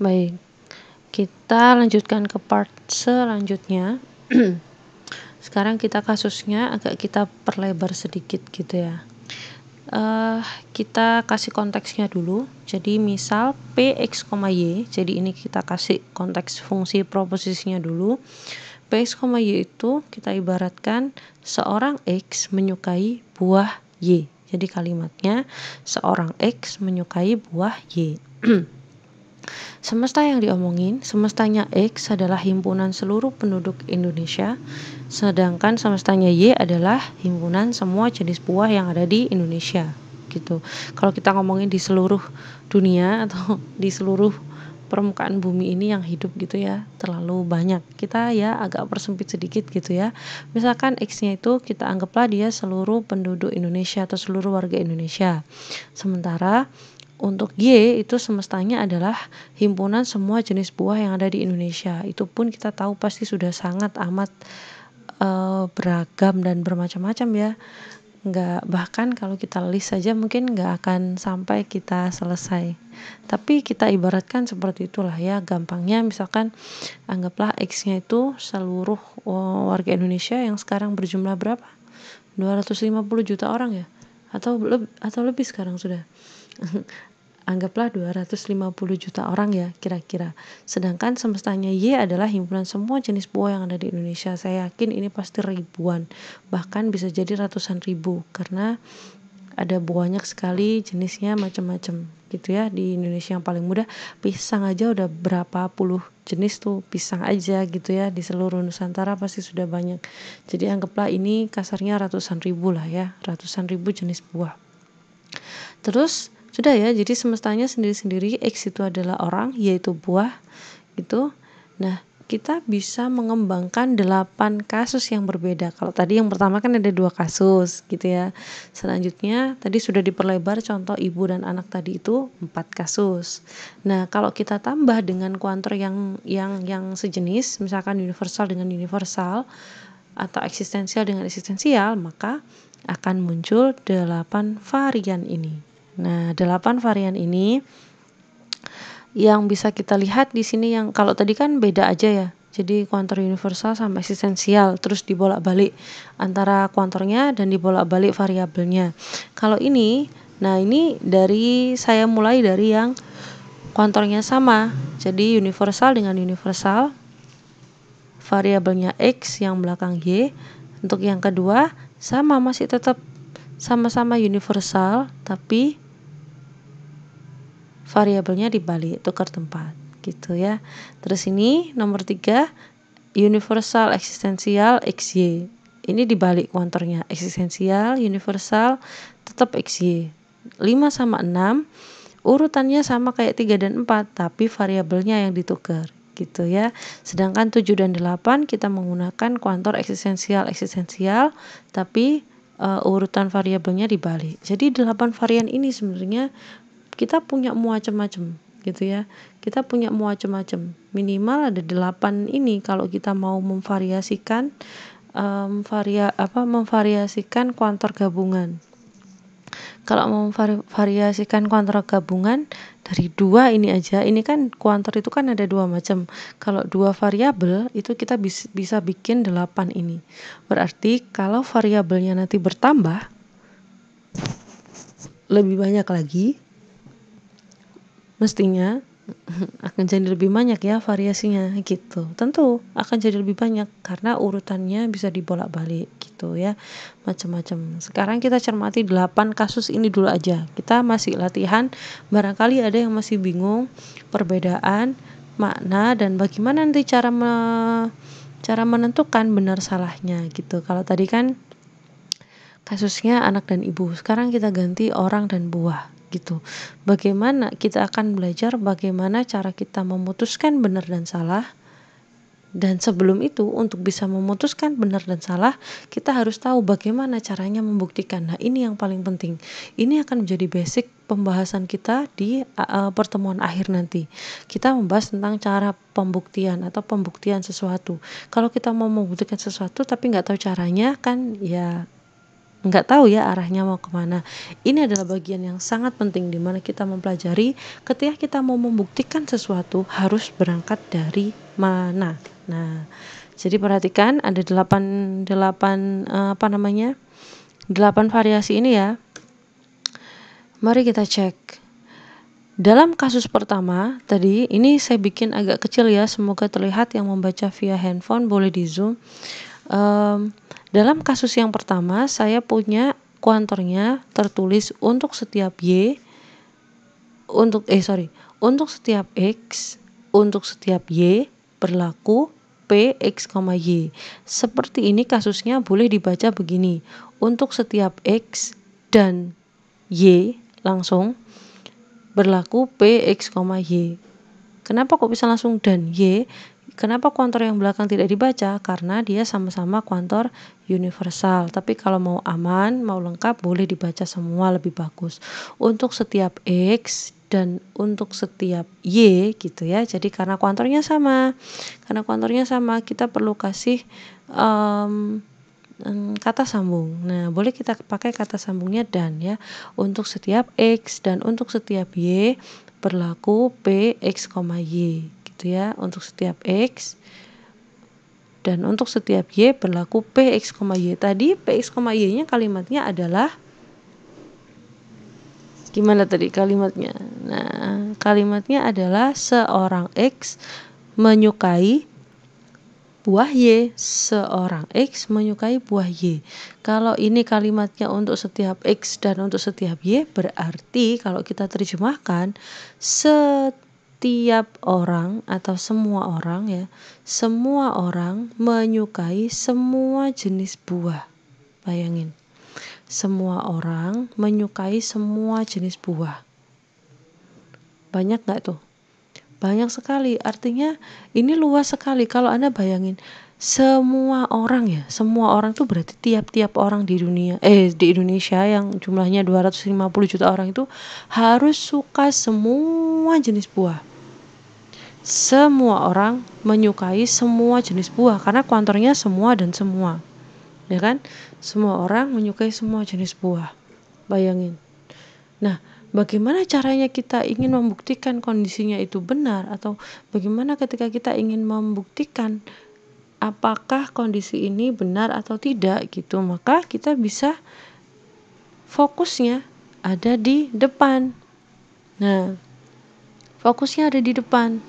Baik, kita lanjutkan ke part selanjutnya. Sekarang kita kasusnya agak kita perlebar sedikit gitu ya. Kita kasih konteksnya dulu. Jadi misal P, X, Y. Jadi ini kita kasih konteks fungsi proposisinya dulu. P, X, Y itu kita ibaratkan seorang X menyukai buah Y. Jadi kalimatnya seorang X menyukai buah Y. Semesta yang diomongin, semestanya X adalah himpunan seluruh penduduk Indonesia, sedangkan semestanya Y adalah himpunan semua jenis buah yang ada di Indonesia. Gitu. Kalau kita ngomongin di seluruh dunia atau di seluruh permukaan bumi ini yang hidup gitu ya, terlalu banyak. Kita ya agak persempit sedikit gitu ya. Misalkan X-nya itu kita anggaplah dia seluruh penduduk Indonesia atau seluruh warga Indonesia. Sementara untuk Y itu semestanya adalah himpunan semua jenis buah yang ada di Indonesia. Itu pun kita tahu pasti sudah sangat amat beragam dan bermacam-macam ya. Bahkan kalau kita list saja mungkin nggak akan sampai kita selesai. Tapi kita ibaratkan seperti itulah ya, gampangnya misalkan anggaplah X-nya itu seluruh warga Indonesia yang sekarang berjumlah berapa? 250 juta orang ya? Atau lebih sekarang sudah. Anggaplah 250 juta orang ya kira-kira. Sedangkan semestanya Y adalah himpunan semua jenis buah yang ada di Indonesia. Saya yakin ini pasti ribuan, bahkan bisa jadi ratusan ribu, karena ada banyak sekali jenisnya macam-macam gitu ya. Di Indonesia yang paling mudah pisang aja udah berapa puluh jenis tuh pisang aja gitu ya. Di seluruh Nusantara pasti sudah banyak. Jadi anggaplah ini kasarnya ratusan ribu lah ya, ratusan ribu jenis buah. Terus sudah ya, jadi semestanya sendiri-sendiri, X itu adalah orang, Y itu buah gitu. Nah, kita bisa mengembangkan 8 kasus yang berbeda. Kalau tadi yang pertama kan ada 2 kasus gitu ya. Selanjutnya tadi sudah diperlebar contoh ibu dan anak tadi itu 4 kasus. Nah, kalau kita tambah dengan kuantor yang sejenis, misalkan universal dengan universal atau eksistensial dengan eksistensial, maka akan muncul 8 varian ini. Nah, 8 varian ini yang bisa kita lihat di sini, yang kalau tadi kan beda aja ya. Jadi kuantor universal sama eksistensial, terus dibolak-balik antara kuantornya dan dibolak-balik variabelnya. Kalau ini, nah ini saya mulai dari yang kuantornya sama. Jadi universal dengan universal, variabelnya X yang belakang Y. Untuk yang kedua sama, masih tetap sama-sama universal tapi variabelnya dibalik, tukar tempat gitu ya. Terus ini nomor 3 universal eksistensial XY, ini dibalik kuantornya, eksistensial universal tetap XY. 5 sama 6 urutannya sama kayak 3 dan 4 tapi variabelnya yang ditukar gitu ya. Sedangkan 7 dan 8 kita menggunakan kuantor eksistensial tapi urutan variabelnya dibalik. Jadi 8 varian ini sebenarnya kita punya macam-macam gitu ya. Kita punya macam-macam. Minimal ada 8 ini kalau kita mau memvariasikan memvariasikan kuantor gabungan. Kalau mau memvariasikan kuantor gabungan dari 2 ini aja, ini kan kuantor itu kan ada 2 macam. Kalau 2 variabel itu kita bisa bikin 8 ini. Berarti kalau variabelnya nanti bertambah lebih banyak lagi, mestinya akan jadi lebih banyak ya variasinya gitu. Tentu akan jadi lebih banyak karena urutannya bisa dibolak-balik gitu ya, macam-macam. Sekarang kita cermati 8 kasus ini dulu aja. Kita masih latihan, barangkali ada yang masih bingung perbedaan makna dan bagaimana nanti cara menentukan benar salahnya gitu. Kalau tadi kan kasusnya anak dan ibu, sekarang kita ganti orang dan buah gitu. Bagaimana kita akan belajar bagaimana cara kita memutuskan benar dan salah. Dan sebelum itu, untuk bisa memutuskan benar dan salah, kita harus tahu bagaimana caranya membuktikan. Nah, ini yang paling penting. Ini akan menjadi basic pembahasan kita di pertemuan akhir nanti. Kita membahas tentang cara pembuktian atau pembuktian sesuatu. Kalau kita mau membuktikan sesuatu tapi nggak tahu caranya, kan ya nggak tahu ya arahnya mau kemana. Ini adalah bagian yang sangat penting di mana kita mempelajari ketika kita mau membuktikan sesuatu harus berangkat dari mana. Nah, jadi perhatikan ada 8 variasi ini ya. Mari kita cek. Dalam kasus pertama tadi, ini saya bikin agak kecil ya, semoga terlihat. Yang membaca via handphone boleh di zoom. Dalam kasus yang pertama, saya punya kuantornya tertulis untuk setiap Y, untuk setiap X, untuk setiap Y berlaku P, X, Y. Seperti ini kasusnya boleh dibaca begini. Untuk setiap X dan Y langsung berlaku P, X, Y. Kenapa kok bisa langsung dan Y? Kenapa kuantor yang belakang tidak dibaca? Karena dia sama-sama kuantor universal. Tapi kalau mau aman, mau lengkap, boleh dibaca semua, lebih bagus. Untuk setiap X dan untuk setiap Y gitu ya. Jadi karena kuantornya sama, kita perlu kasih kata sambung. Nah, boleh kita pakai kata sambungnya dan ya. Untuk setiap X dan untuk setiap Y berlaku P, X, Y gitu ya. Untuk setiap X dan untuk setiap Y berlaku P, X, Y. Tadi P, X, Y nya kalimatnya adalah gimana tadi kalimatnya? Nah, kalimatnya adalah seorang X menyukai buah Y. Seorang X menyukai buah Y. Kalau ini kalimatnya untuk setiap X dan untuk setiap Y, berarti kalau kita terjemahkan setiap orang atau semua orang ya, semua orang menyukai semua jenis buah. Bayangin, semua orang menyukai semua jenis buah. Banyak nggak tuh? Banyak sekali, artinya ini luas sekali. Kalau Anda bayangin semua orang ya, semua orang tuh berarti tiap-tiap orang di Indonesia yang jumlahnya 250 juta orang itu harus suka semua jenis buah. Semua orang menyukai semua jenis buah karena kuantornya semua dan semua. Ya kan? Semua orang menyukai semua jenis buah. Bayangin. Nah, bagaimana caranya kita ingin membuktikan kondisinya itu benar, atau bagaimana ketika kita ingin membuktikan apakah kondisi ini benar atau tidak gitu, maka kita bisa fokusnya ada di depan. Nah, fokusnya ada di depan.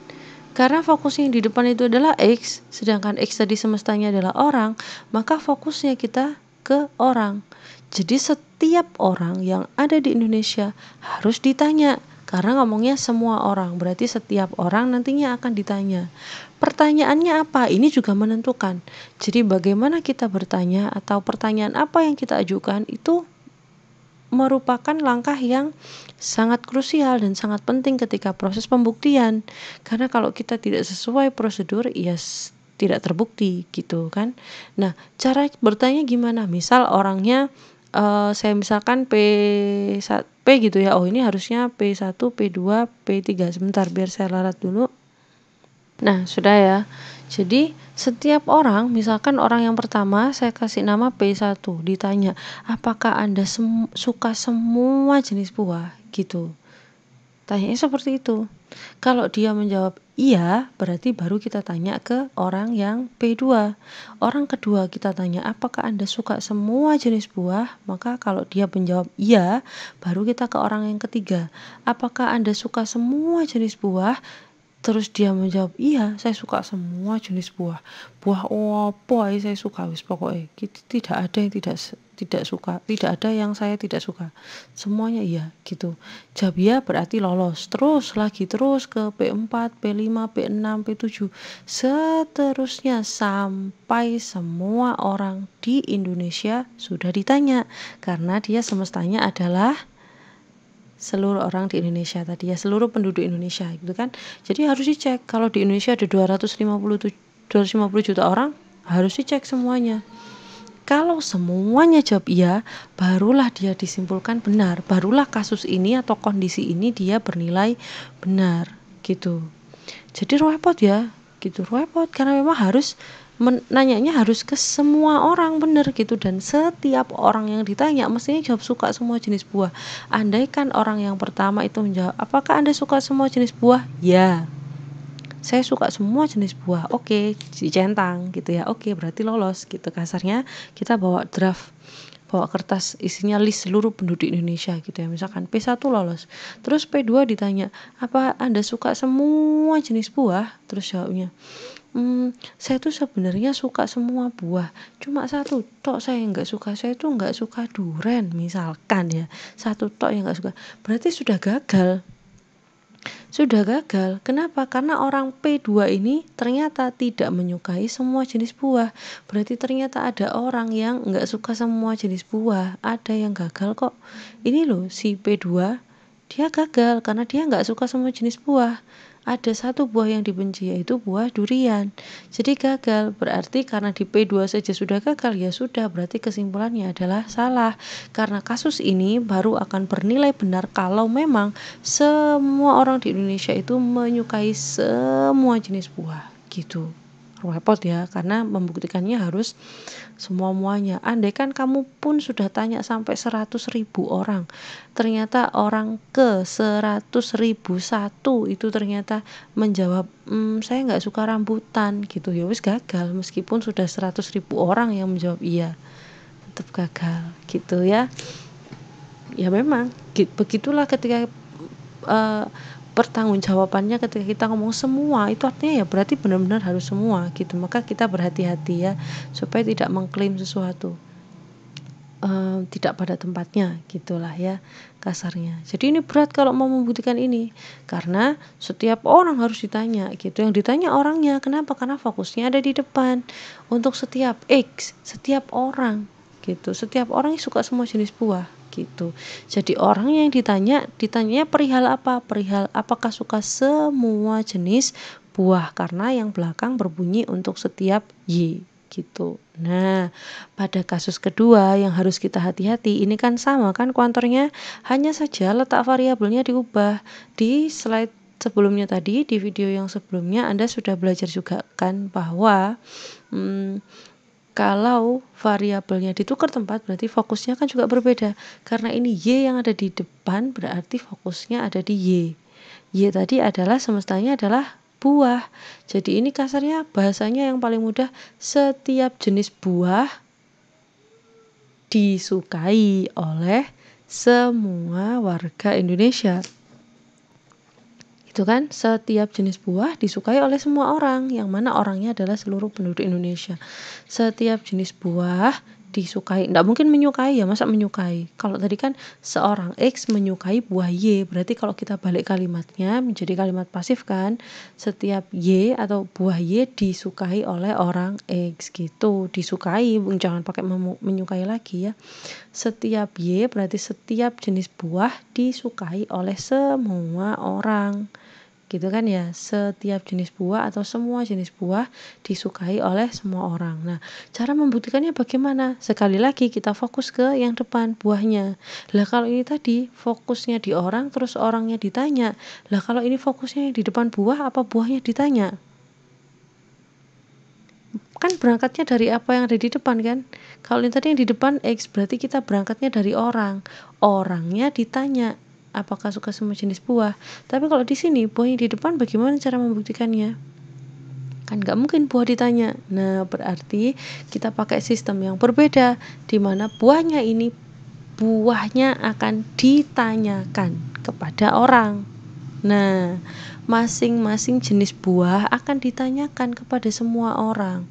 Karena fokusnya yang di depan itu adalah X, sedangkan X tadi semestanya adalah orang, maka fokusnya kita ke orang. Jadi setiap orang yang ada di Indonesia harus ditanya, karena ngomongnya semua orang, berarti setiap orang nantinya akan ditanya. Pertanyaannya apa? Ini juga menentukan. Jadi bagaimana kita bertanya atau pertanyaan apa yang kita ajukan itu merupakan langkah yang sangat krusial dan sangat penting ketika proses pembuktian. Karena kalau kita tidak sesuai prosedur, ya tidak terbukti gitu kan. Nah, cara bertanya gimana? Misal orangnya saya misalkan P gitu ya. Oh, ini harusnya P1, P2, P3. Sebentar biar saya larat dulu. Nah, sudah ya. Jadi, setiap orang, misalkan orang yang pertama saya kasih nama P1, ditanya, apakah Anda suka semua jenis buah? Gitu. Tanyanya seperti itu. Kalau dia menjawab iya, berarti baru kita tanya ke orang yang P2. Orang kedua kita tanya, apakah Anda suka semua jenis buah? Maka kalau dia menjawab iya, baru kita ke orang yang ketiga. Apakah Anda suka semua jenis buah? Terus dia menjawab, iya saya suka semua jenis buah. Buah apa ae saya suka, wis pokoknya tidak ada yang tidak suka, tidak ada yang saya tidak suka, semuanya iya gitu. Jawab iya berarti lolos. Terus ke P4, P5, P6, P7, seterusnya sampai semua orang di Indonesia sudah ditanya, karena dia semestanya adalah seluruh orang di Indonesia tadi ya, seluruh penduduk Indonesia gitu kan. Jadi harus dicek, kalau di Indonesia ada 250 juta orang, harus dicek semuanya. Kalau semuanya jawab iya, barulah dia disimpulkan benar, barulah kasus ini atau kondisi ini dia bernilai benar gitu. Jadi repot ya gitu, repot karena memang harus nanyanya harus ke semua orang bener gitu, dan setiap orang yang ditanya mestinya jawab suka semua jenis buah. Andaikan orang yang pertama itu menjawab, apakah Anda suka semua jenis buah? Ya, saya suka semua jenis buah. Oke, dicentang gitu ya. Oke, berarti lolos gitu. Kasarnya kita bawa draft, bawa kertas isinya list seluruh penduduk Indonesia gitu ya. Misalkan P1 lolos. Terus P2 ditanya, apa Anda suka semua jenis buah? Terus jawabnya, saya tuh sebenarnya suka semua buah. Cuma satu tok saya nggak suka. Saya tuh nggak suka duren misalkan ya. Satu tok yang nggak suka. Berarti sudah gagal. Sudah gagal. Kenapa? Karena orang P2 ini ternyata tidak menyukai semua jenis buah. Berarti ternyata ada orang yang nggak suka semua jenis buah. Ada yang gagal kok. Ini loh si P2, dia gagal karena dia nggak suka semua jenis buah. Ada satu buah yang dibenci, yaitu buah durian. Jadi gagal. Berarti karena di P2 saja sudah gagal, ya sudah, berarti kesimpulannya adalah salah. Karena kasus ini baru akan bernilai benar kalau memang semua orang di Indonesia itu menyukai semua jenis buah gitu. Repot ya, karena membuktikannya harus semua-muanya. Andaikan kamu pun sudah tanya sampai 100.000 orang, ternyata orang ke 100.001 itu ternyata menjawab, saya nggak suka rambutan gitu, ya wis gagal. Meskipun sudah 100.000 orang yang menjawab iya, tetap gagal gitu ya. Ya memang begitulah ketika pertanggungjawabannya ketika kita ngomong semua, itu artinya ya berarti benar-benar harus semua gitu. Maka kita berhati-hati ya, supaya tidak mengklaim sesuatu tidak pada tempatnya gitulah ya kasarnya. Jadi ini berat kalau mau membuktikan ini, karena setiap orang harus ditanya gitu. Yang ditanya orangnya, kenapa? Karena fokusnya ada di depan. Untuk setiap X, setiap orang gitu, setiap orang suka semua jenis buah gitu. Jadi orang yang ditanyanya perihal apa? Perihal apakah suka semua jenis buah, karena yang belakang berbunyi untuk setiap Y gitu. Nah, pada kasus kedua yang harus kita hati-hati, ini kan sama kan kuantornya, hanya saja letak variabelnya diubah. Di slide sebelumnya tadi, di video yang sebelumnya Anda sudah belajar juga kan bahwa kalau variabelnya ditukar tempat, berarti fokusnya kan juga berbeda. Karena ini Y yang ada di depan, berarti fokusnya ada di Y. Y tadi adalah semestanya adalah buah. Jadi ini kasarnya bahasanya yang paling mudah, setiap jenis buah disukai oleh semua warga Indonesia. Itu kan, setiap jenis buah disukai oleh semua orang, yang mana orangnya adalah seluruh penduduk Indonesia. Setiap jenis buah disukai, enggak mungkin menyukai ya, masa menyukai. Kalau tadi kan seorang X menyukai buah Y, berarti kalau kita balik kalimatnya menjadi kalimat pasif kan, setiap Y atau buah Y disukai oleh orang X gitu. Disukai, jangan pakai menyukai lagi ya. Setiap Y berarti setiap jenis buah disukai oleh semua orang gitu kan ya. Setiap jenis buah atau semua jenis buah disukai oleh semua orang. Nah, cara membuktikannya bagaimana? Sekali lagi kita fokus ke yang depan, buahnya. Lah kalau ini tadi fokusnya di orang, terus orangnya ditanya. Lah kalau ini fokusnya yang di depan buah, apa buahnya ditanya? Kan berangkatnya dari apa yang ada di depan kan. Kalau ini tadi yang di depan X, berarti kita berangkatnya dari orang. Orangnya ditanya apakah suka semua jenis buah. Tapi kalau di sini buahnya di depan, bagaimana cara membuktikannya? Kan nggak mungkin buah ditanya. Nah, berarti kita pakai sistem yang berbeda, di mana buahnya akan ditanyakan kepada orang. Nah, masing-masing jenis buah akan ditanyakan kepada semua orang.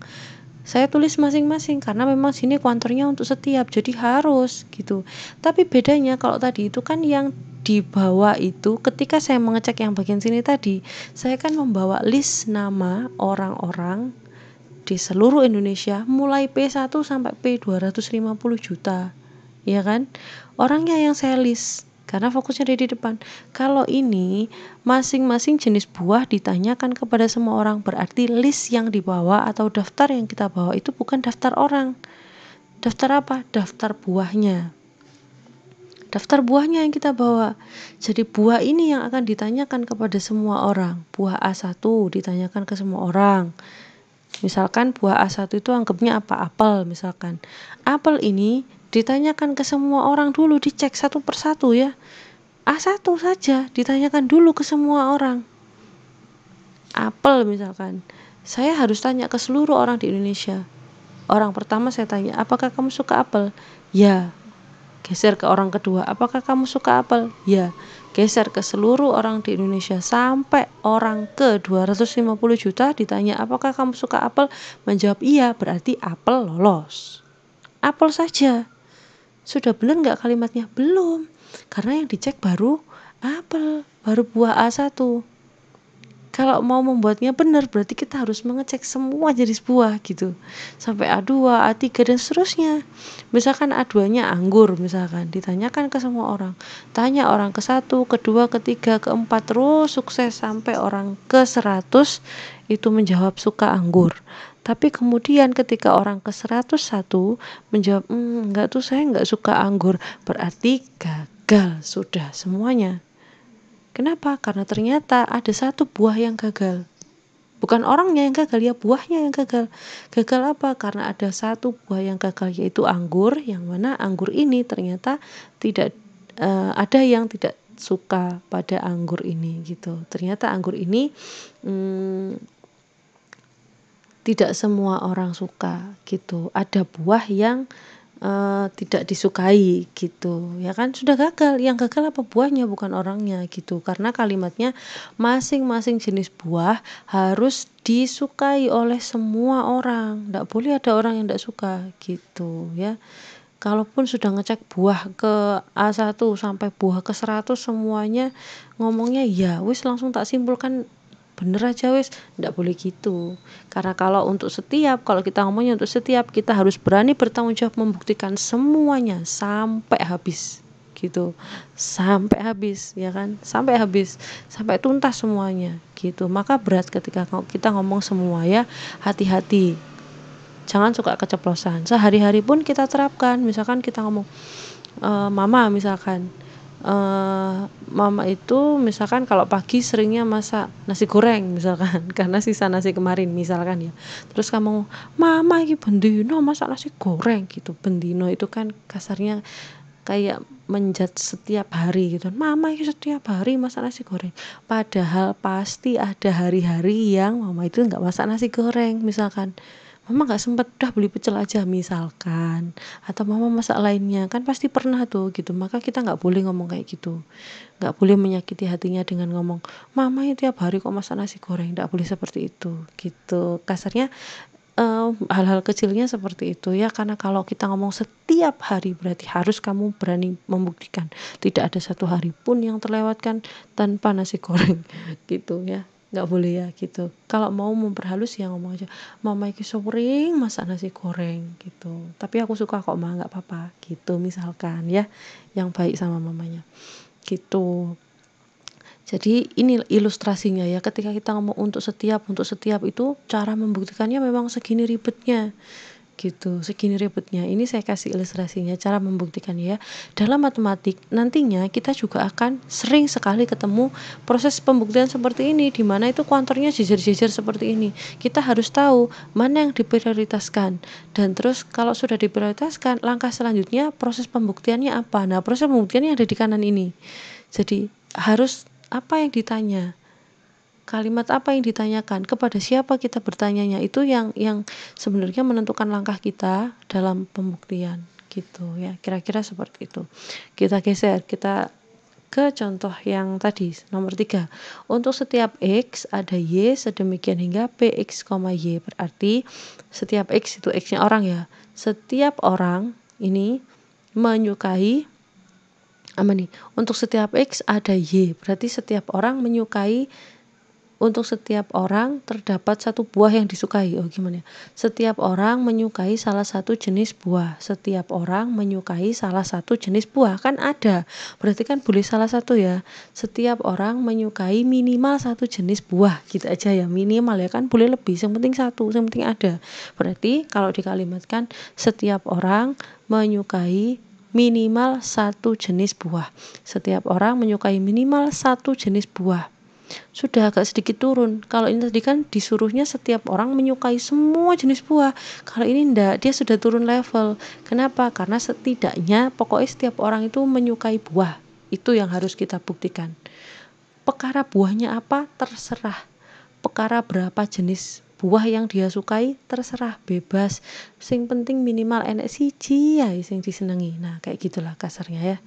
Saya tulis masing-masing karena memang sini kuantornya untuk setiap, jadi harus gitu. Tapi bedanya kalau tadi itu kan yang di bawah itu, ketika saya mengecek yang bagian sini tadi, saya kan membawa list nama orang-orang di seluruh Indonesia mulai P1 sampai P250 juta. Ya kan? Orangnya yang saya list karena fokusnya ada di depan. Kalau ini masing-masing jenis buah ditanyakan kepada semua orang, berarti list yang dibawa atau daftar yang kita bawa itu bukan daftar orang. Daftar apa? Daftar buahnya. Daftar buahnya yang kita bawa. Jadi buah ini yang akan ditanyakan kepada semua orang. Buah A1 ditanyakan ke semua orang. Misalkan buah A1 itu anggapnya apa? Apel misalkan. Apel ini ditanyakan ke semua orang dulu, dicek satu persatu ya. A1 saja ditanyakan dulu ke semua orang. Apel misalkan. Saya harus tanya ke seluruh orang di Indonesia. Orang pertama saya tanya, apakah kamu suka apel? Ya. Geser ke orang kedua, apakah kamu suka apel? Ya. Geser ke seluruh orang di Indonesia sampai orang ke 250 juta ditanya, apakah kamu suka apel? Menjawab iya, berarti apel lolos. Apel saja. Sudah benar nggak kalimatnya? Belum. Karena yang dicek baru apel, baru buah A1. Kalau mau membuatnya benar berarti kita harus mengecek semua jenis buah gitu. Sampai A2, A3 dan seterusnya. Misalkan A2-nya anggur misalkan, ditanyakan ke semua orang. Tanya orang ke-1, kedua, ketiga, keempat, terus sukses sampai orang ke-100 itu menjawab suka anggur. Tapi kemudian ketika orang ke-101 menjawab, enggak tuh saya enggak suka anggur, berarti gagal sudah semuanya. Kenapa? Karena ternyata ada satu buah yang gagal. Bukan orangnya yang gagal, ya buahnya yang gagal. Gagal apa? Karena ada satu buah yang gagal, yaitu anggur, yang mana anggur ini ternyata tidak ada yang tidak suka pada anggur ini gitu. Ternyata anggur ini tidak semua orang suka gitu. Ada buah yang tidak disukai gitu ya kan, sudah gagal. Yang gagal apa? Buahnya, bukan orangnya gitu. Karena kalimatnya masing-masing jenis buah harus disukai oleh semua orang, tidak boleh ada orang yang tidak suka gitu ya. Kalaupun sudah ngecek buah ke A1 sampai buah ke 100 semuanya ngomongnya ya wis, langsung tak simpulkan bener aja wis, ndak boleh gitu. Karena kalau kita ngomongnya untuk setiap, kita harus berani bertanggung jawab membuktikan semuanya sampai habis gitu. Sampai habis ya kan, sampai habis, sampai tuntas semuanya gitu. Maka berat ketika kita ngomong semua ya, hati-hati. Jangan suka keceplosan. Sehari-hari pun kita terapkan. Misalkan kita ngomong mama misalkan, mama itu misalkan kalau pagi seringnya masak nasi goreng misalkan karena sisa nasi kemarin misalkan ya. Terus kamu, mama iki bendino masak nasi goreng gitu. Bendino itu kan kasarnya kayak menjat setiap hari gitu. Mama itu setiap hari masak nasi goreng. Padahal pasti ada hari-hari yang mama itu nggak masak nasi goreng misalkan. Mama nggak sempet, udah beli pecel aja misalkan, atau mama masak lainnya, kan pasti pernah tuh gitu. Maka kita nggak boleh ngomong kayak gitu, nggak boleh menyakiti hatinya dengan ngomong mama itu tiap hari kok masak nasi goreng, nggak boleh seperti itu gitu. Kasarnya hal-hal kecilnya seperti itu ya. Karena kalau kita ngomong setiap hari berarti harus kamu berani membuktikan tidak ada satu hari pun yang terlewatkan tanpa nasi goreng gitu ya. Nggak boleh ya gitu. Kalau mau memperhalus ya ngomong aja, mama iki sering masak nasi goreng gitu, tapi aku suka kok ma, nggak apa-apa gitu misalkan ya, yang baik sama mamanya gitu. Jadi ini ilustrasinya ya, ketika kita ngomong untuk setiap itu cara membuktikannya memang segini ribetnya gitu, segini ribetnya. Ini saya kasih ilustrasinya cara membuktikannya ya. Dalam matematik nantinya kita juga akan sering sekali ketemu proses pembuktian seperti ini, di mana itu kuantornya jejer-jejer seperti ini. Kita harus tahu mana yang diprioritaskan, dan terus kalau sudah diprioritaskan, langkah selanjutnya proses pembuktiannya apa. Nah, proses pembuktiannya ada di kanan ini. Jadi harus apa yang ditanya, kalimat apa yang ditanyakan, kepada siapa kita bertanyanya, itu yang sebenarnya menentukan langkah kita dalam pembuktian gitu ya. Kira-kira seperti itu. Kita geser, kita ke contoh yang tadi nomor 3. Untuk setiap X ada Y sedemikian hingga Px, Y. Berarti setiap X itu X-nya orang ya. Setiap orang ini menyukai apa nih? Untuk setiap X ada Y. Berarti setiap orang menyukai, untuk setiap orang terdapat satu buah yang disukai. Oh gimana? Setiap orang menyukai salah satu jenis buah. Setiap orang menyukai salah satu jenis buah. Kan ada. Berarti kan boleh salah satu ya. Setiap orang menyukai minimal satu jenis buah. Gitu aja ya. Minimal ya kan. Boleh lebih. Yang penting satu. Yang penting ada. Berarti kalau dikalimatkan setiap orang menyukai minimal satu jenis buah. Setiap orang menyukai minimal satu jenis buah. sudah agak sedikit turun. Kalau ini tadi kan disuruhnya setiap orang menyukai semua jenis buah. Kalau ini enggak, dia sudah turun level. Kenapa? Karena setidaknya pokoknya setiap orang itu menyukai buah. Itu yang harus kita buktikan. Perkara buahnya apa? Terserah. Perkara berapa jenis buah yang dia sukai terserah, bebas. Sing penting minimal enek siji ya sing disenengi. Nah, kayak gitulah kasarnya ya.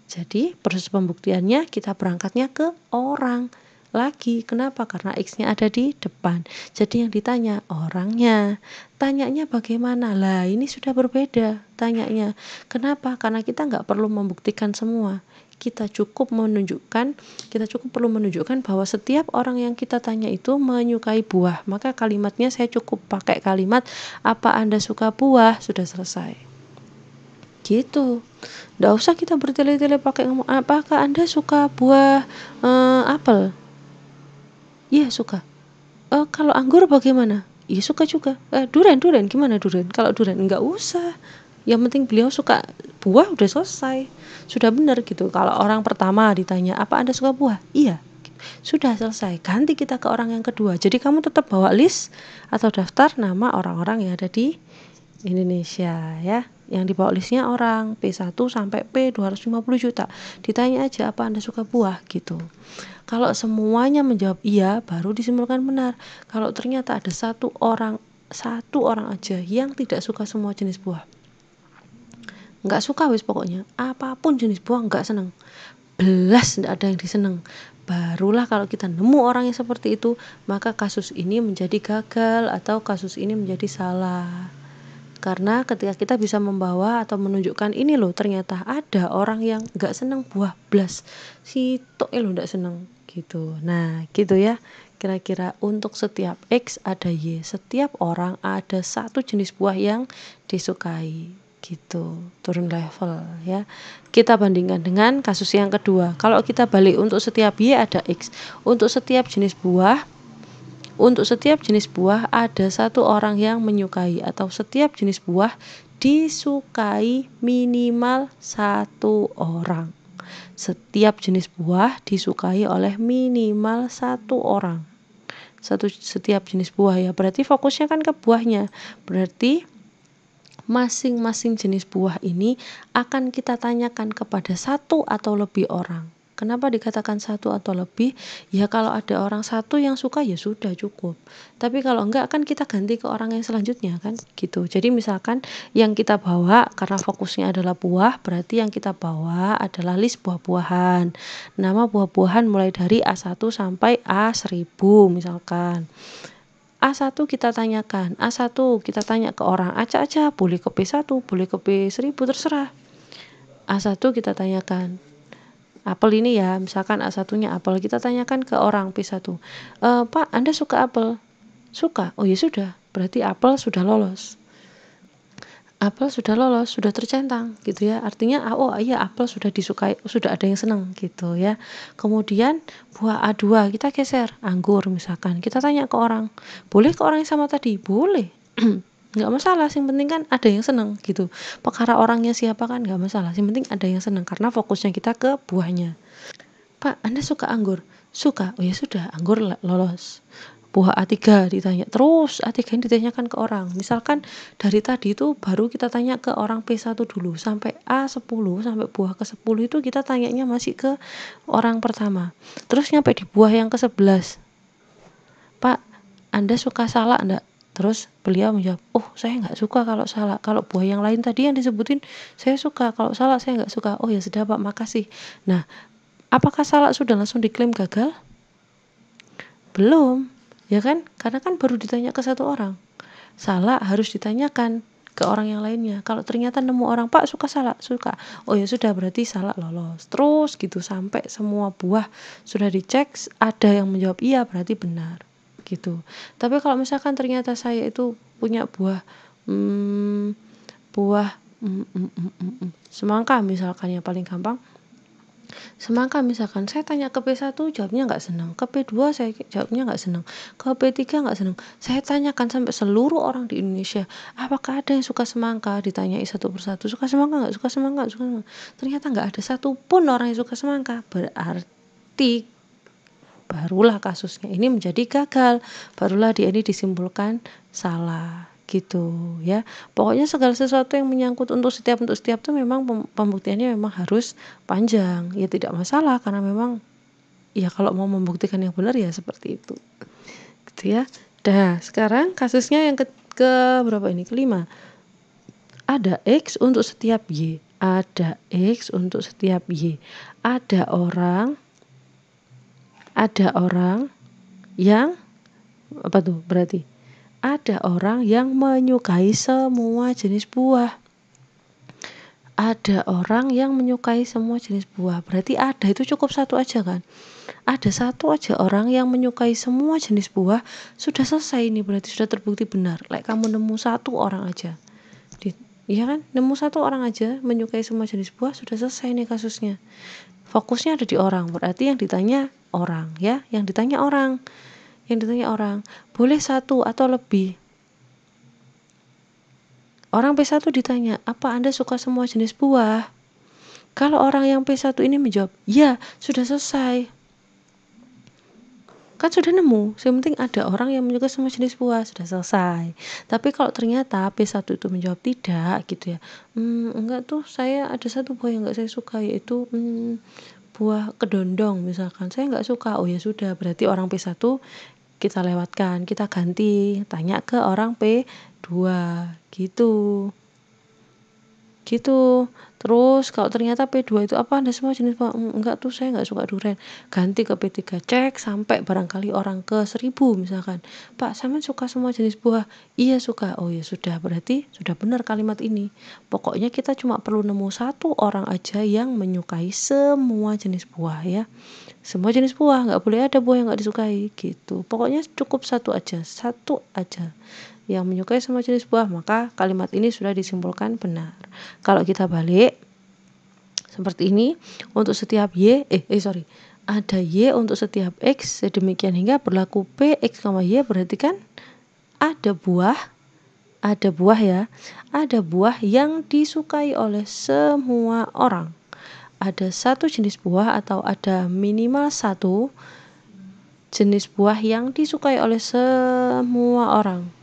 Jadi proses pembuktiannya kita berangkatnya ke orang lagi. Kenapa? Karena X-nya ada di depan. Jadi yang ditanya orangnya. Tanyanya bagaimana? Lah ini sudah berbeda tanyanya. Kenapa? Karena kita nggak perlu membuktikan semua. Kita cukup perlu menunjukkan bahwa setiap orang yang kita tanya itu menyukai buah. Maka kalimatnya saya cukup pakai kalimat apa Anda suka buah, sudah selesai. Gitu. Nggak usah kita bertele-tele pakai ngomong apakah Anda suka buah apel? Iya suka. Kalau anggur bagaimana? Iya suka juga. Durian gimana durian? Kalau durian nggak usah. Yang penting beliau suka buah udah selesai. Sudah benar gitu. Kalau orang pertama ditanya, apa Anda suka buah? Iya. Sudah selesai. Ganti kita ke orang yang kedua. Jadi kamu tetap bawa list atau daftar nama orang-orang yang ada di Indonesia ya. Yang dibawa listnya orang P1 sampai P 250 juta. Ditanya aja apa Anda suka buah gitu. Kalau semuanya menjawab iya, baru disimpulkan benar. Kalau ternyata ada satu orang aja yang tidak suka semua jenis buah, nggak suka wis pokoknya apapun jenis buah nggak seneng, belas nggak ada yang diseneng, barulah kalau kita nemu orang yang seperti itu, maka kasus ini menjadi gagal atau kasus ini menjadi salah. Karena ketika kita bisa membawa atau menunjukkan ini loh ternyata ada orang yang nggak seneng buah blas, si tok lo nggak seneng gitu. Nah gitu ya, kira-kira untuk setiap X ada Y, setiap orang ada satu jenis buah yang disukai gitu. Turun level ya. Kita bandingkan dengan kasus yang kedua. Kalau kita balik untuk setiap Y ada X, untuk setiap jenis buah ada satu orang yang menyukai atau setiap jenis buah disukai minimal satu orang. Setiap jenis buah disukai oleh minimal satu orang. Setiap jenis buah ya, berarti fokusnya kan ke buahnya. Berarti masing-masing jenis buah ini akan kita tanyakan kepada satu atau lebih orang. Kenapa dikatakan satu atau lebih? Ya kalau ada orang satu yang suka ya sudah cukup. Tapi kalau enggak kan kita ganti ke orang yang selanjutnya kan gitu. Jadi misalkan yang kita bawa karena fokusnya adalah buah, berarti yang kita bawa adalah list buah-buahan. Nama buah-buahan mulai dari A1 sampai A1000 misalkan. A1 kita tanyakan, A1 kita tanya ke orang acak aja, boleh ke P1, boleh ke P1000 terserah. A1 kita tanyakan apel ini ya, misalkan A1-nya apel, kita tanyakan ke orang P1, Pak Anda suka apel? Suka? Oh ya sudah, berarti apel sudah lolos. Apel sudah lolos, sudah tercentang gitu ya, artinya oh iya apel sudah disukai, sudah ada yang senang gitu ya. Kemudian buah A2 kita geser, anggur misalkan, kita tanya ke orang, boleh ke orang yang sama tadi? Boleh. Nggak masalah, yang penting kan ada yang senang gitu. Perkara orangnya siapa kan nggak masalah, yang penting ada yang senang karena fokusnya kita ke buahnya. Pak Anda suka anggur? Suka. Oh ya sudah, anggur lolos. Buah A3 ditanya, terus A3 ini ditanyakan ke orang, misalkan dari tadi itu baru kita tanya ke orang P1 dulu sampai A10, sampai buah ke-10 itu kita tanyanya masih ke orang pertama, terus nyampe di buah yang ke-11, Pak Anda suka salak enggak? Terus beliau menjawab, oh saya nggak suka kalau salak, kalau buah yang lain tadi yang disebutin saya suka, kalau salak saya nggak suka. Oh ya sudah Pak, makasih. Nah, apakah salak sudah langsung diklaim gagal? Belum. Ya kan? Karena kan baru ditanya ke satu orang. Salak harus ditanyakan ke orang yang lainnya. Kalau ternyata nemu orang, Pak suka salak? Suka. Oh ya sudah, berarti salak lolos. Terus gitu sampai semua buah sudah dicek, ada yang menjawab iya, berarti benar. Gitu. Tapi kalau misalkan ternyata saya itu punya buah semangka misalkan, yang paling gampang. Semangka misalkan, saya tanya ke P1 jawabnya nggak senang, ke P2 saya jawabnya nggak senang, ke P3 nggak senang. Saya tanyakan sampai seluruh orang di Indonesia, apakah ada yang suka semangka? Ditanyai satu persatu, suka semangka nggak? Suka semangka? Suka semangka? Ternyata nggak ada satupun orang yang suka semangka. Berarti barulah kasusnya ini menjadi gagal, barulah dia ini disimpulkan salah gitu ya. Pokoknya segala sesuatu yang menyangkut untuk setiap tuh memang pembuktiannya memang harus panjang. Ya tidak masalah karena memang ya kalau mau membuktikan yang benar ya seperti itu. Gitu ya. Dah, sekarang kasusnya yang ke berapa ini? Kelima. Ada X untuk setiap Y. Ada X untuk setiap Y. Ada orang yang apa tuh berarti? Ada orang yang menyukai semua jenis buah. Ada orang yang menyukai semua jenis buah. Berarti ada itu cukup satu aja kan? Ada satu aja orang yang menyukai semua jenis buah, sudah selesai ini berarti sudah terbukti benar. Kamu nemu satu orang aja. Iya kan? Nemu satu orang aja menyukai semua jenis buah, sudah selesai nih kasusnya. Fokusnya ada di orang, berarti yang ditanya orang ya, yang ditanya orang. Boleh satu atau lebih. Orang P1 ditanya, apa Anda suka semua jenis buah? Kalau orang yang P1 ini menjawab, ya, sudah selesai. Kan sudah nemu, yang penting ada orang yang menyukai semua jenis buah, sudah selesai. Tapi kalau ternyata P1 itu menjawab tidak gitu ya, enggak tuh, saya ada satu buah yang enggak saya suka, yaitu buah kedondong misalkan, saya enggak suka. Oh ya sudah, berarti orang P1 kita lewatkan, kita ganti, tanya ke orang P2 gitu. Terus kalau ternyata P2 itu apa Anda semua jenis buah? Enggak tuh, saya enggak suka durian. Ganti ke P3, cek sampai barangkali orang ke 1000 misalkan. Pak, sampean suka semua jenis buah? Iya suka. Oh ya sudah, berarti sudah benar kalimat ini. Pokoknya kita cuma perlu nemu satu orang aja yang menyukai semua jenis buah ya. Semua jenis buah, enggak boleh ada buah yang enggak disukai gitu. Pokoknya cukup satu aja yang menyukai semua jenis buah, maka kalimat ini sudah disimpulkan benar. Kalau kita balik seperti ini, untuk setiap Y, ada Y untuk setiap X, sedemikian hingga berlaku P, X, Y, berarti kan ada buah ya, ada buah yang disukai oleh semua orang. Ada satu jenis buah atau ada minimal satu jenis buah yang disukai oleh semua orang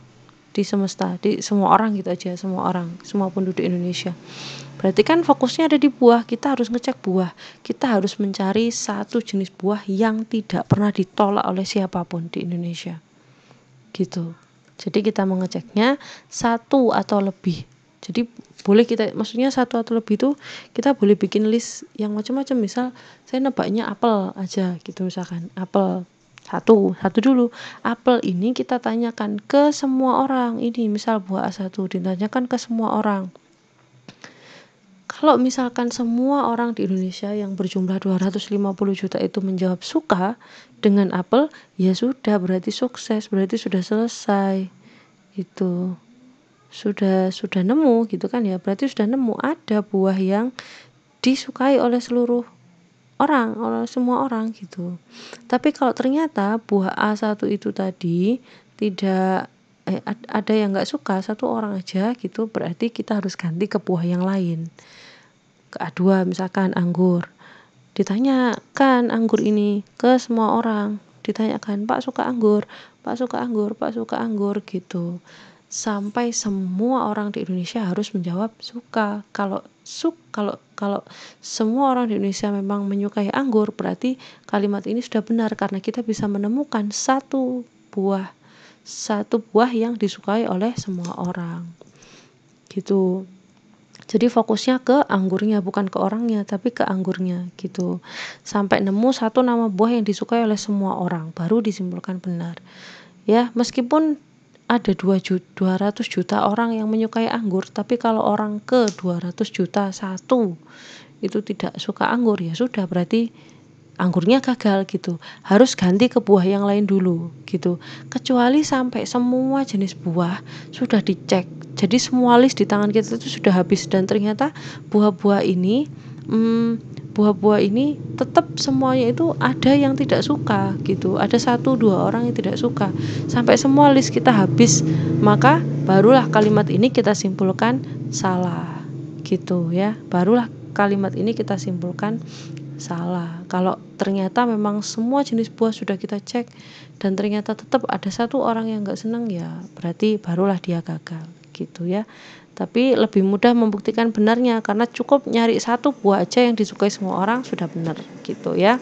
di semesta, di semua orang gitu aja, semua penduduk Indonesia. Berarti kan fokusnya ada di buah, kita harus ngecek buah, kita harus mencari satu jenis buah yang tidak pernah ditolak oleh siapapun di Indonesia gitu. Jadi kita mengeceknya satu atau lebih. Jadi boleh kita, maksudnya satu atau lebih itu kita boleh bikin list yang macam-macam. Misal saya nebaknya apel aja gitu, misalkan apel satu dulu. Apel ini kita tanyakan ke semua orang. Ini misal buah A1 ditanyakan ke semua orang. Kalau misalkan semua orang di Indonesia yang berjumlah 250 juta itu menjawab suka dengan apel, ya sudah, berarti sukses, berarti sudah selesai. Itu sudah nemu gitu kan ya. Berarti sudah nemu ada buah yang disukai oleh seluruh orang, oleh semua orang gitu. Tapi kalau ternyata buah A1 itu tadi tidak ada yang nggak suka, satu orang aja gitu, berarti kita harus ganti ke buah yang lain. Ke A2 misalkan anggur, ditanyakan anggur ini ke semua orang, ditanyakan Pak suka anggur, Pak suka anggur gitu, sampai semua orang di Indonesia harus menjawab suka. Kalau semua orang di Indonesia memang menyukai anggur, berarti kalimat ini sudah benar karena kita bisa menemukan satu buah yang disukai oleh semua orang gitu. Jadi fokusnya ke anggurnya, bukan ke orangnya, tapi ke anggurnya gitu. Sampai nemu satu nama buah yang disukai oleh semua orang, baru disimpulkan benar. Ya, meskipun ada 200 juta orang yang menyukai anggur, tapi kalau orang ke 200 juta satu itu tidak suka anggur, ya sudah, berarti anggurnya gagal gitu. Harus ganti ke buah yang lain dulu gitu. Kecuali sampai semua jenis buah sudah dicek. Jadi semua list di tangan kita itu sudah habis dan ternyata buah-buah ini tetap semuanya itu ada yang tidak suka gitu. Ada 1-2 orang yang tidak suka. Sampai semua list kita habis, maka barulah kalimat ini kita simpulkan salah gitu ya. Barulah kalimat ini kita simpulkan salah. Kalau ternyata memang semua jenis buah sudah kita cek dan ternyata tetap ada satu orang yang nggak senang, ya berarti barulah dia gagal gitu ya. Tapi lebih mudah membuktikan benarnya karena cukup nyari satu buah aja yang disukai semua orang sudah benar gitu ya.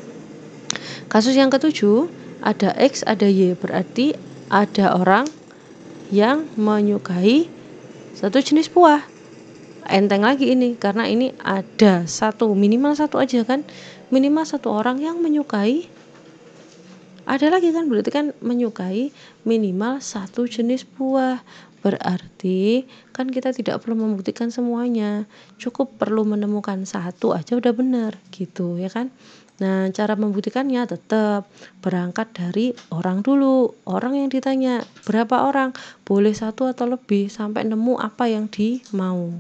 Kasus yang ketujuh, ada X ada Y, berarti ada orang yang menyukai satu jenis buah. Enteng lagi ini karena ini ada satu, minimal satu aja kan, minimal satu orang yang menyukai, ada lagi kan, berarti kan menyukai minimal satu jenis buah. Berarti kan kita tidak perlu membuktikan semuanya, cukup perlu menemukan satu aja udah benar gitu ya kan. Nah, cara membuktikannya tetap berangkat dari orang dulu. Orang yang ditanya, berapa orang? Boleh satu atau lebih sampai nemu apa yang dimau.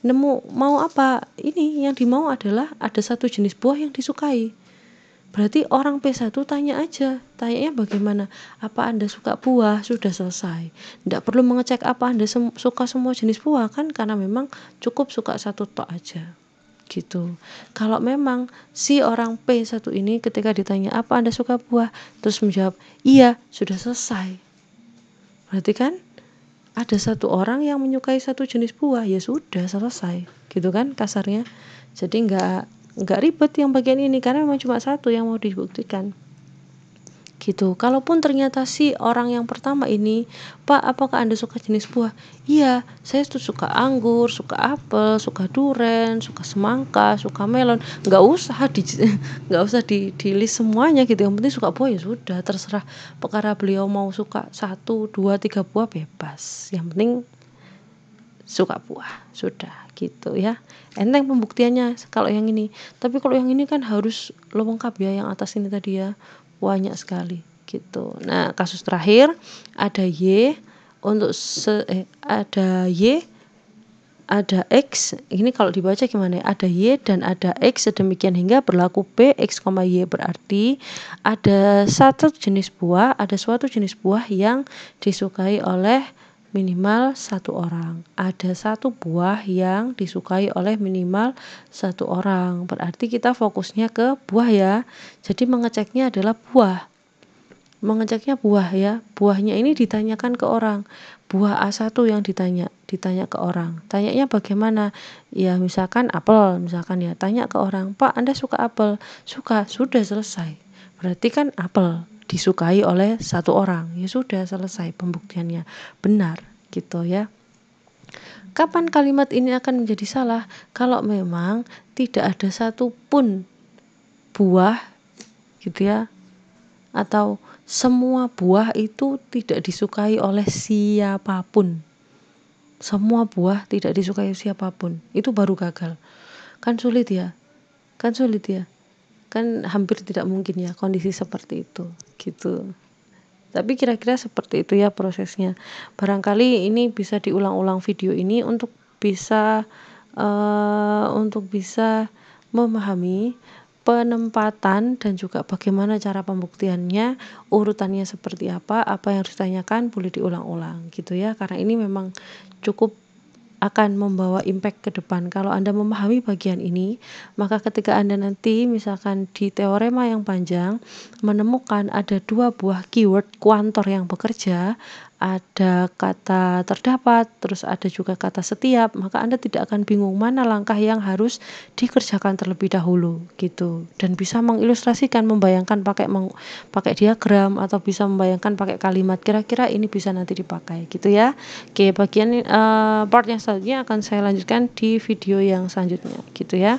Nemu mau apa? Ini yang dimau adalah ada satu jenis buah yang disukai. Berarti orang P1 tanya aja, tanyanya bagaimana? Apa Anda suka buah? Sudah selesai. Tidak perlu mengecek apa Anda suka semua jenis buah kan, karena memang cukup suka satu tok aja. Gitu. Kalau memang si orang P1 ini ketika ditanya apa Anda suka buah, terus menjawab iya, sudah selesai. Berarti kan ada satu orang yang menyukai satu jenis buah, ya sudah selesai gitu kan kasarnya. Jadi nggak ribet yang bagian ini karena memang cuma satu yang mau dibuktikan gitu. Kalaupun ternyata si orang yang pertama ini, Pak, apakah Anda suka jenis buah? Iya, saya tuh suka anggur, suka apel, suka duren, suka semangka, suka melon. Nggak usah di list semuanya gitu. Yang penting suka buah, ya sudah, terserah. Perkara beliau mau suka 1, 2, 3 buah bebas. Yang penting suka buah, sudah gitu ya. Enteng pembuktiannya kalau yang ini. Tapi kalau yang ini kan harus lengkap ya, yang atas ini tadi ya, banyak sekali gitu. Nah, kasus terakhir ada Y untuk ada Y, ada X. Ini kalau dibaca gimana ya? Ada Y dan ada X sedemikian hingga berlaku P X, Y, berarti ada suatu jenis buah yang disukai oleh minimal satu orang. Ada satu buah yang disukai oleh minimal satu orang. Berarti kita fokusnya ke buah ya. Jadi mengeceknya adalah buah. Mengeceknya buah ya. Buahnya ini ditanyakan ke orang. Buah A1 yang ditanya ke orang. Tanyanya bagaimana? Ya misalkan apel, misalkan ya. Tanya ke orang, Pak, Anda suka apel? Suka, sudah selesai. Berarti kan apel disukai oleh satu orang, ya sudah selesai pembuktiannya, benar gitu ya. Kapan kalimat ini akan menjadi salah? Kalau memang tidak ada satupun buah gitu ya, atau semua buah itu tidak disukai oleh siapapun, semua buah tidak disukai siapapun, itu baru gagal. Kan sulit ya, kan hampir tidak mungkin ya kondisi seperti itu gitu. Tapi kira-kira seperti itu ya prosesnya. Barangkali ini bisa diulang-ulang video ini untuk bisa memahami penempatan dan juga bagaimana cara pembuktiannya, urutannya seperti apa yang harus ditanyakan, boleh diulang-ulang gitu ya. Karena ini memang cukup akan membawa impact ke depan. Kalau Anda memahami bagian ini, maka ketika Anda nanti misalkan di teorema yang panjang menemukan ada 2 buah keyword kuantor yang bekerja, ada kata terdapat, terus ada juga kata setiap, maka Anda tidak akan bingung mana langkah yang harus dikerjakan terlebih dahulu gitu. Dan bisa mengilustrasikan, membayangkan pakai diagram atau bisa membayangkan pakai kalimat, kira-kira ini bisa nanti dipakai gitu ya. Oke, bagian part yang selanjutnya akan saya lanjutkan di video yang selanjutnya gitu ya.